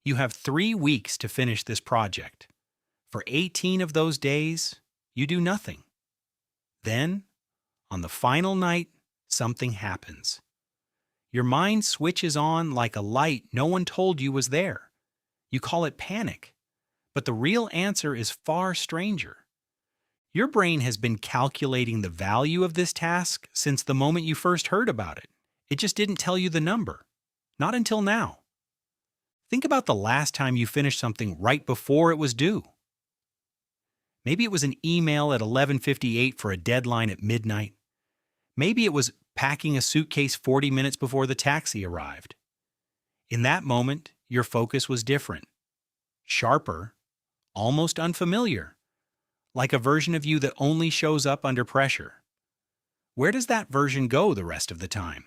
You have 3 weeks to finish this project. For 18 of those days, you do nothing. Then, on the final night, something happens. Your mind switches on like a light no one told you was there. You call it panic, but the real answer is far stranger. Your brain has been calculating the value of this task since the moment you first heard about it. It just didn't tell you the number. Not until now. Think about the last time you finished something right before it was due. Maybe it was an email at 11:58 for a deadline at midnight. Maybe it was packing a suitcase 40 minutes before the taxi arrived. In that moment, your focus was different. Sharper, almost unfamiliar, like a version of you that only shows up under pressure. Where does that version go the rest of the time?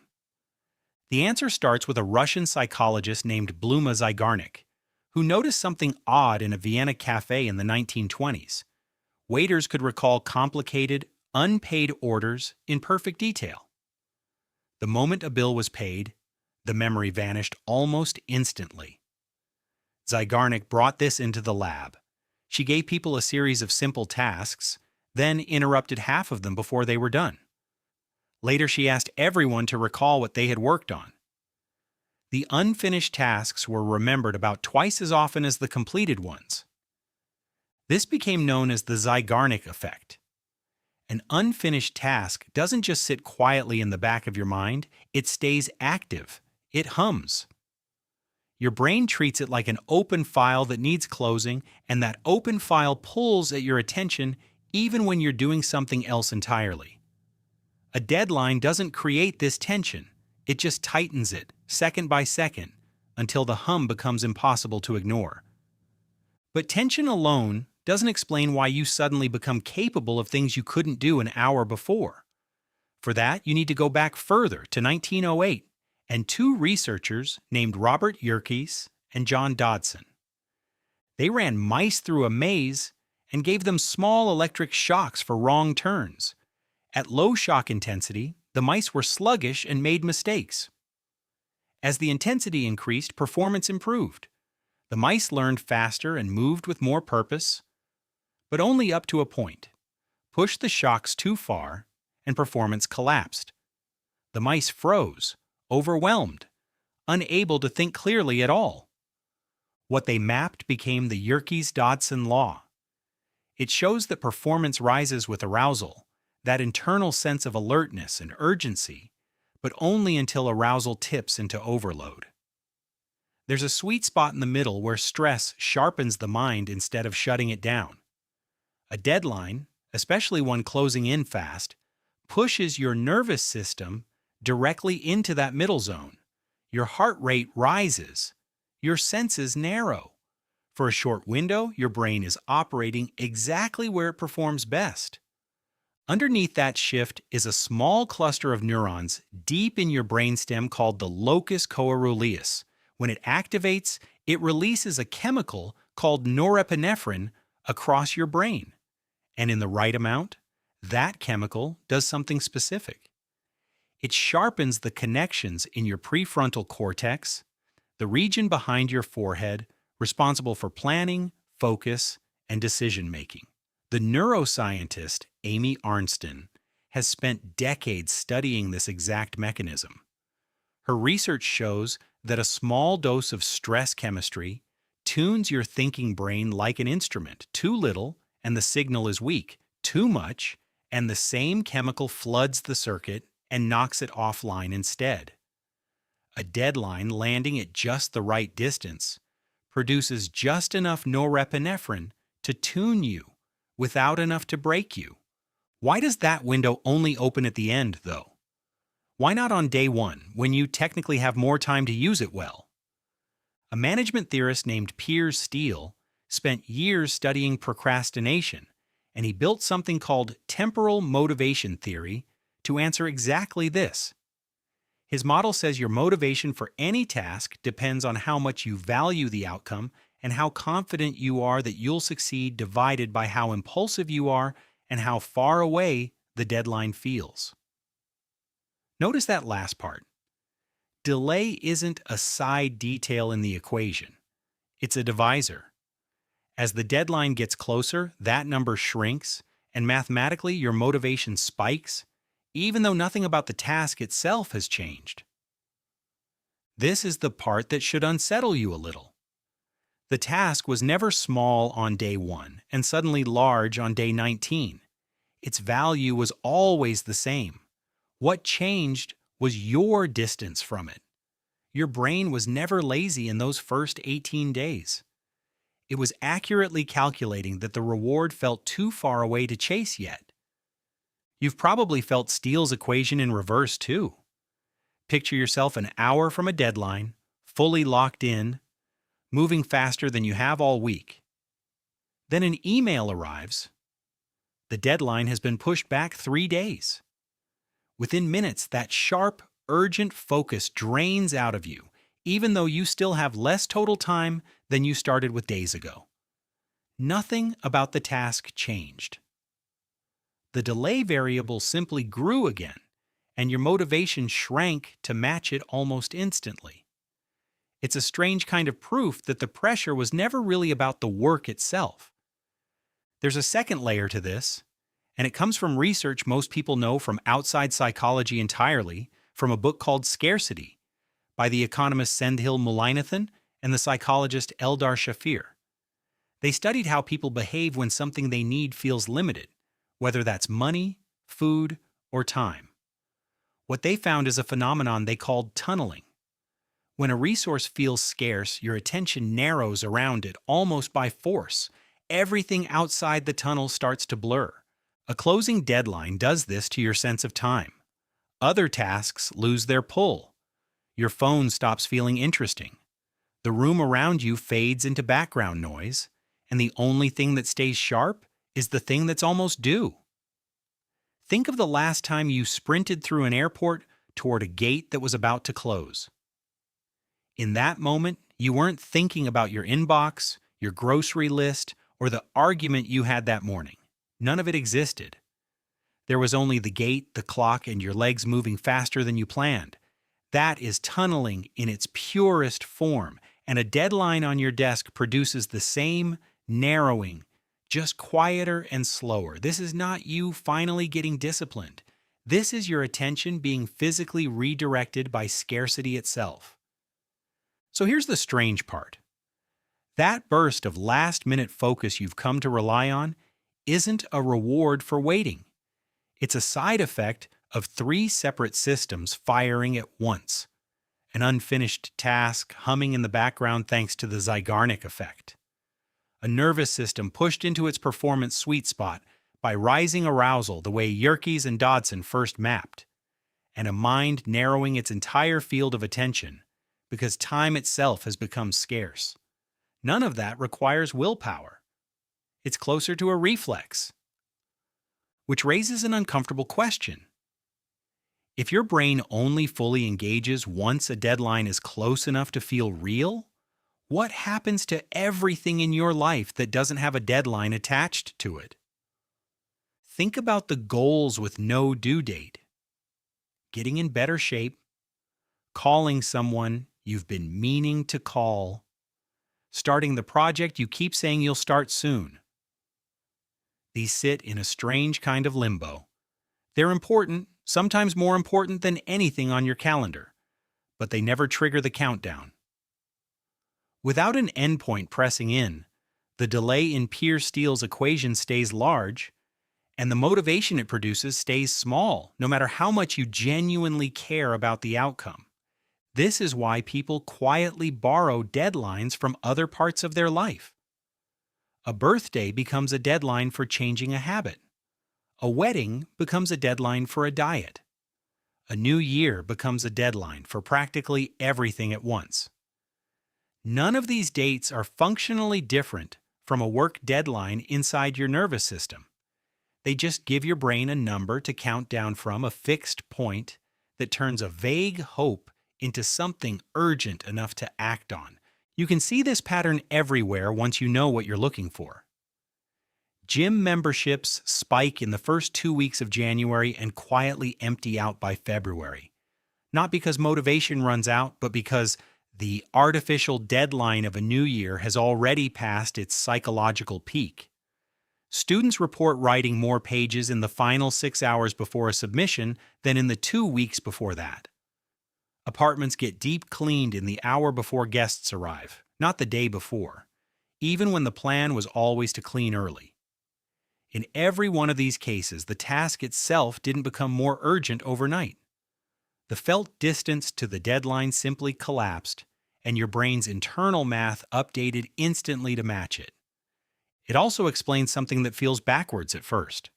The answer starts with a Russian psychologist named Bluma Zeigarnik, who noticed something odd in a Vienna cafe in the 1920s. Waiters could recall complicated, unpaid orders in perfect detail. The moment a bill was paid, the memory vanished almost instantly. Zeigarnik brought this into the lab. She gave people a series of simple tasks, then interrupted half of them before they were done. Later, she asked everyone to recall what they had worked on. The unfinished tasks were remembered about twice as often as the completed ones. This became known as the Zeigarnik effect. An unfinished task doesn't just sit quietly in the back of your mind, it stays active. It hums. Your brain treats it like an open file that needs closing, and that open file pulls at your attention even when you're doing something else entirely. A deadline doesn't create this tension. It just tightens it, second by second, until the hum becomes impossible to ignore. But tension alone doesn't explain why you suddenly become capable of things you couldn't do an hour before. For that, you need to go back further to 1908 and two researchers named Robert Yerkes and John Dodson. They ran mice through a maze and gave them small electric shocks for wrong turns. At low shock intensity, the mice were sluggish and made mistakes. As the intensity increased, performance improved. The mice learned faster and moved with more purpose, but only up to a point. Push the shocks too far, and performance collapsed. The mice froze, overwhelmed, unable to think clearly at all. What they mapped became the Yerkes-Dodson law. It shows that performance rises with arousal, that internal sense of alertness and urgency, but only until arousal tips into overload. There's a sweet spot in the middle where stress sharpens the mind instead of shutting it down. A deadline, especially one closing in fast, pushes your nervous system directly into that middle zone. Your heart rate rises. Your senses narrow. For a short window, your brain is operating exactly where it performs best. Underneath that shift is a small cluster of neurons deep in your brainstem called the locus coeruleus. When it activates, it releases a chemical called norepinephrine across your brain. And in the right amount, that chemical does something specific. It sharpens the connections in your prefrontal cortex, the region behind your forehead responsible for planning, focus, and decision-making. The neuroscientist Amy Arnsten has spent decades studying this exact mechanism. Her research shows that a small dose of stress chemistry tunes your thinking brain like an instrument. Too little, and the signal is weak. Too much, and the same chemical floods the circuit and knocks it offline instead. A deadline landing at just the right distance produces just enough norepinephrine to tune you, without enough to break you. Why does that window only open at the end, though? Why not on day one, when you technically have more time to use it well? A management theorist named Piers spent years studying procrastination, and he built something called temporal motivation theory to answer exactly this. His model says your motivation for any task depends on how much you value the outcome and how confident you are that you'll succeed, divided by how impulsive you are and how far away the deadline feels. Notice that last part. Delay isn't a side detail in the equation. It's a divisor. As the deadline gets closer, that number shrinks, and mathematically your motivation spikes, even though nothing about the task itself has changed. This is the part that should unsettle you a little. The task was never small on day 1 and suddenly large on day 19. Its value was always the same. What changed was your distance from it. Your brain was never lazy in those first 18 days. It was accurately calculating that the reward felt too far away to chase yet. You've probably felt Steele's equation in reverse too. Picture yourself an hour from a deadline, fully locked in, moving faster than you have all week. Then an email arrives. The deadline has been pushed back 3 days. Within minutes, that sharp, urgent focus drains out of you, even though you still have less total time than you started with days ago. Nothing about the task changed. The delay variable simply grew again, and your motivation shrank to match it almost instantly. It's a strange kind of proof that the pressure was never really about the work itself. There's a second layer to this, and it comes from research most people know from outside psychology entirely, from a book called Scarcity by the economist Sendhil Mullainathan and the psychologist Eldar Shafir. They studied how people behave when something they need feels limited, whether that's money, food, or time. What they found is a phenomenon they called tunneling. When a resource feels scarce, your attention narrows around it almost by force. Everything outside the tunnel starts to blur. A closing deadline does this to your sense of time. Other tasks lose their pull. Your phone stops feeling interesting. The room around you fades into background noise, and the only thing that stays sharp is the thing that's almost due. Think of the last time you sprinted through an airport toward a gate that was about to close. In that moment, you weren't thinking about your inbox, your grocery list, or the argument you had that morning. None of it existed. There was only the gate, the clock, and your legs moving faster than you planned. That is tunneling in its purest form, and a deadline on your desk produces the same narrowing, just quieter and slower. This is not you finally getting disciplined. This is your attention being physically redirected by scarcity itself. So here's the strange part. That burst of last-minute focus you've come to rely on isn't a reward for waiting. It's a side effect of 3 separate systems firing at once. An unfinished task humming in the background thanks to the Zeigarnik effect. A nervous system pushed into its performance sweet spot by rising arousal the way Yerkes and Dodson first mapped. And a mind narrowing its entire field of attention because time itself has become scarce. None of that requires willpower. It's closer to a reflex. Which raises an uncomfortable question. If your brain only fully engages once a deadline is close enough to feel real, what happens to everything in your life that doesn't have a deadline attached to it? Think about the goals with no due date. Getting in better shape, calling someone you've been meaning to call, starting the project you keep saying you'll start soon. These sit in a strange kind of limbo. They're important, sometimes more important than anything on your calendar, but they never trigger the countdown. Without an endpoint pressing in, the delay in Piers-Steele's equation stays large, and the motivation it produces stays small, no matter how much you genuinely care about the outcome. This is why people quietly borrow deadlines from other parts of their life. A birthday becomes a deadline for changing a habit. A wedding becomes a deadline for a diet. A new year becomes a deadline for practically everything at once. None of these dates are functionally different from a work deadline inside your nervous system. They just give your brain a number to count down from, a fixed point that turns a vague hope into something urgent enough to act on. You can see this pattern everywhere once you know what you're looking for. Gym memberships spike in the first 2 weeks of January and quietly empty out by February. Not because motivation runs out, but because The artificial deadline of a new year has already passed its psychological peak. Students report writing more pages in the final 6 hours before a submission than in the 2 weeks before that. Apartments get deep cleaned in the hour before guests arrive, not the day before, even when the plan was always to clean early. In every one of these cases, the task itself didn't become more urgent overnight. The felt distance to the deadline simply collapsed, and your brain's internal math updated instantly to match it. It also explains something that feels backwards at first.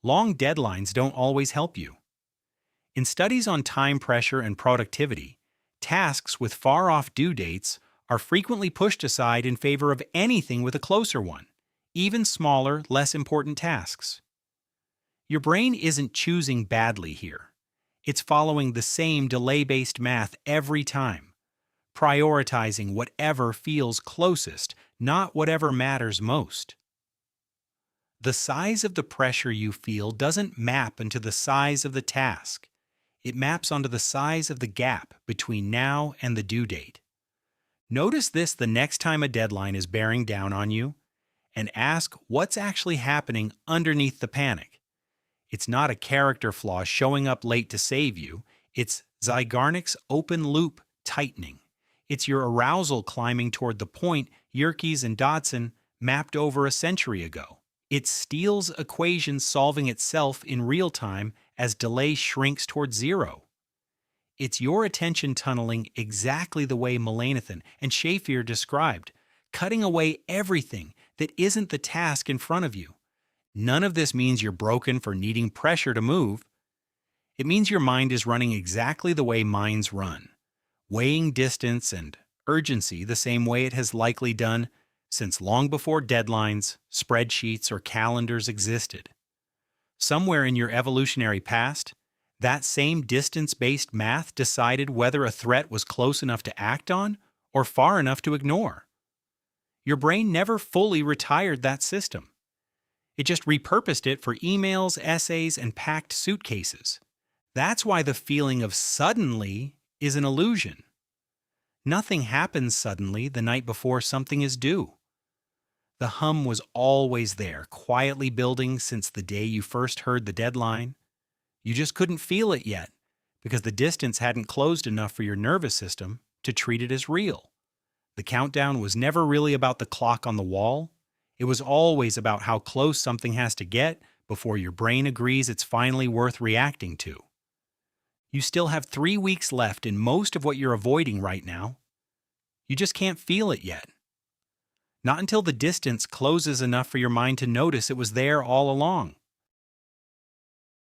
Long deadlines don't always help you. In studies on time pressure and productivity, tasks with far-off due dates are frequently pushed aside in favor of anything with a closer one, even smaller, less important tasks. Your brain isn't choosing badly here. It's following the same delay-based math every time, prioritizing whatever feels closest, not whatever matters most. The size of the pressure you feel doesn't map into the size of the task. It maps onto the size of the gap between now and the due date. Notice this the next time a deadline is bearing down on you, and ask what's actually happening underneath the panic. It's not a character flaw showing up late to save you. It's Zeigarnik's open loop tightening. It's your arousal climbing toward the point Yerkes and Dodson mapped over a century ago. It's Steele's equation solving itself in real time as delay shrinks toward zero. It's your attention tunneling exactly the way Melanchthon and Shafir described, cutting away everything that isn't the task in front of you. None of this means you're broken for needing pressure to move. It means your mind is running exactly the way minds run, weighing distance and urgency the same way it has likely done since long before deadlines, spreadsheets, or calendars existed. Somewhere in your evolutionary past, that same distance-based math decided whether a threat was close enough to act on or far enough to ignore. Your brain never fully retired that system. It just repurposed it for emails, essays, and packed suitcases. That's why the feeling of suddenly is an illusion. Nothing happens suddenly the night before something is due. The hum was always there, quietly building since the day you first heard the deadline. You just couldn't feel it yet because the distance hadn't closed enough for your nervous system to treat it as real. The countdown was never really about the clock on the wall. It was always about how close something has to get before your brain agrees it's finally worth reacting to. You still have 3 weeks left in most of what you're avoiding right now. You just can't feel it yet. Not until the distance closes enough for your mind to notice it was there all along.